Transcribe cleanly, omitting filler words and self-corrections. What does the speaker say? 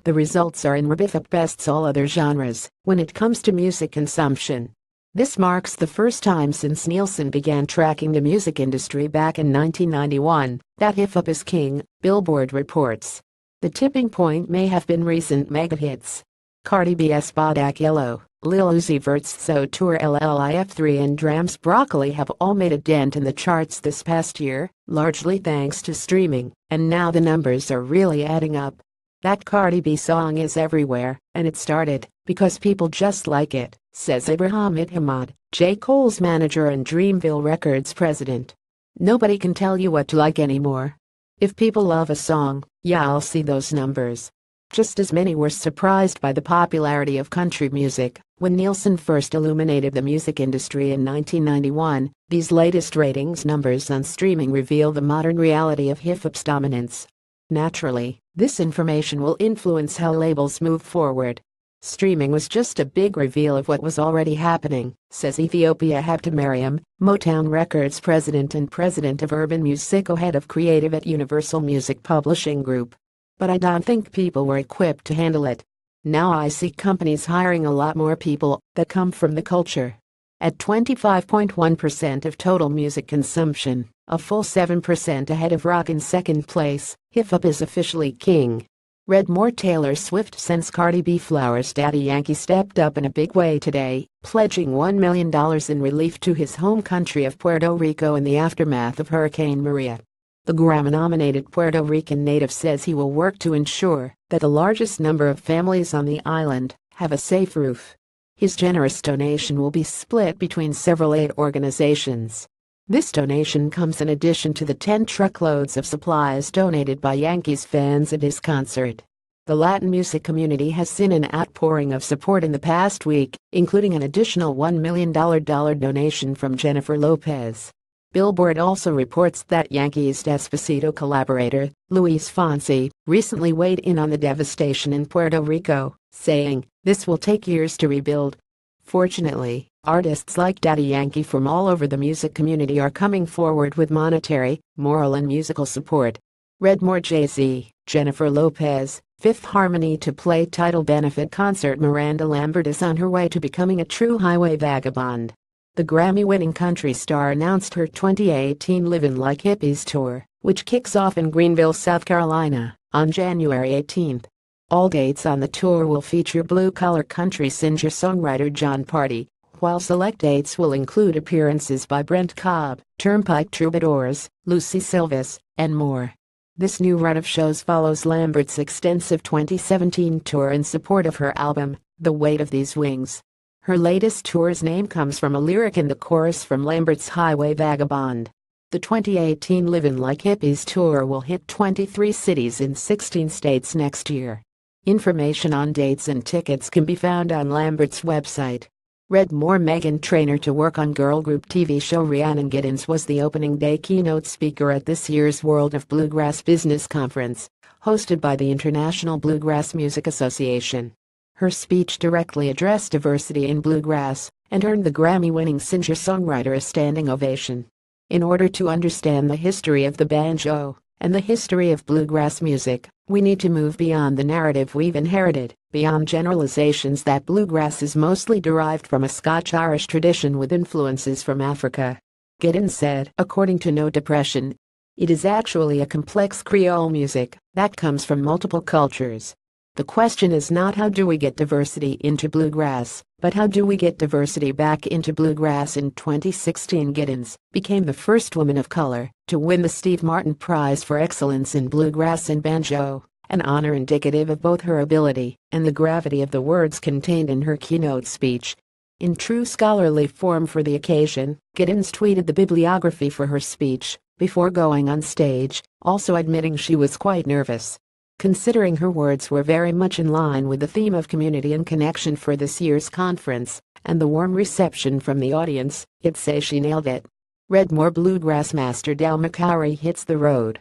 The results are in RBhiphop bests all other genres when it comes to music consumption. This marks the first time since Nielsen began tracking the music industry back in 1991 that hip-hop is king, Billboard reports. The tipping point may have been recent mega hits. Cardi B's Bodak Yellow, Lil Uzi Vert's So Tour LLIF3 and Dram's Broccoli have all made a dent in the charts this past year, largely thanks to streaming, and now the numbers are really adding up. That Cardi B song is everywhere, and it started because people just like it, says RBhiphop, J. Cole's manager and Dreamville Records president. Nobody can tell you what to like anymore. If people love a song, yeah, I'll see those numbers. Just as many were surprised by the popularity of country music when Nielsen first illuminated the music industry in 1991, these latest ratings numbers on streaming reveal the modern reality of hip-hop's dominance. Naturally, this information will influence how labels move forward. Streaming was just a big reveal of what was already happening, says Ethiopia Habtemariam, Motown Records president and president of Urban Music, head of creative at Universal Music Publishing Group. But I don't think people were equipped to handle it. Now I see companies hiring a lot more people that come from the culture. At 25.1% of total music consumption, a full 7% ahead of rock in second place, hip-hop is officially king. Read more. Taylor Swift sends Cardi B flowers. Daddy Yankee stepped up in a big way today, pledging $1 million in relief to his home country of Puerto Rico in the aftermath of Hurricane Maria. The Grammy-nominated Puerto Rican native says he will work to ensure that the largest number of families on the island have a safe roof. His generous donation will be split between several aid organizations. This donation comes in addition to the 10 truckloads of supplies donated by Yankees fans at his concert. The Latin music community has seen an outpouring of support in the past week, including an additional $1 million donation from Jennifer Lopez. Billboard also reports that Yankees Despacito collaborator, Luis Fonsi, recently weighed in on the devastation in Puerto Rico, saying, "This will take years to rebuild." Fortunately, artists like Daddy Yankee from all over the music community are coming forward with monetary, moral and musical support. Read more. Jay-Z, Jennifer Lopez, Fifth Harmony to play title benefit concert. Miranda Lambert is on her way to becoming a true highway vagabond. The Grammy-winning country star announced her 2018 Livin' Like Hippies tour, which kicks off in Greenville, South Carolina, on January 18. All dates on the tour will feature blue-collar country singer-songwriter Jon Pardi, while select dates will include appearances by Brent Cobb, Turnpike Troubadours, Lucy Silvas, and more. This new run of shows follows Lambert's extensive 2017 tour in support of her album, The Weight of These Wings. Her latest tour's name comes from a lyric in the chorus from Lambert's Highway Vagabond. The 2018 Livin' Like Hippies tour will hit 23 cities in 16 states next year. Information on dates and tickets can be found on Lambert's website. Read more. Meghan Trainor to work on girl group TV show. Rhiannon Giddens was the opening day keynote speaker at this year's World of Bluegrass Business Conference, hosted by the International Bluegrass Music Association. Her speech directly addressed diversity in bluegrass and earned the Grammy-winning singer-songwriter a standing ovation. In order to understand the history of the banjo and the history of bluegrass music, we need to move beyond the narrative we've inherited, beyond generalizations that bluegrass is mostly derived from a Scotch-Irish tradition with influences from Africa. Giddens said, according to No Depression, it is actually a complex Creole music that comes from multiple cultures. The question is not how do we get diversity into bluegrass, but how do we get diversity back into bluegrass. In 2016, Giddens became the first woman of color to win the Steve Martin Prize for Excellence in Bluegrass and Banjo, an honor indicative of both her ability and the gravity of the words contained in her keynote speech. In true scholarly form for the occasion, Giddens tweeted the bibliography for her speech before going on stage, also admitting she was quite nervous. Considering her words were very much in line with the theme of community and connection for this year's conference, and the warm reception from the audience, I'd say she nailed it. Read more. Bluegrass master Del McCoury hits the road.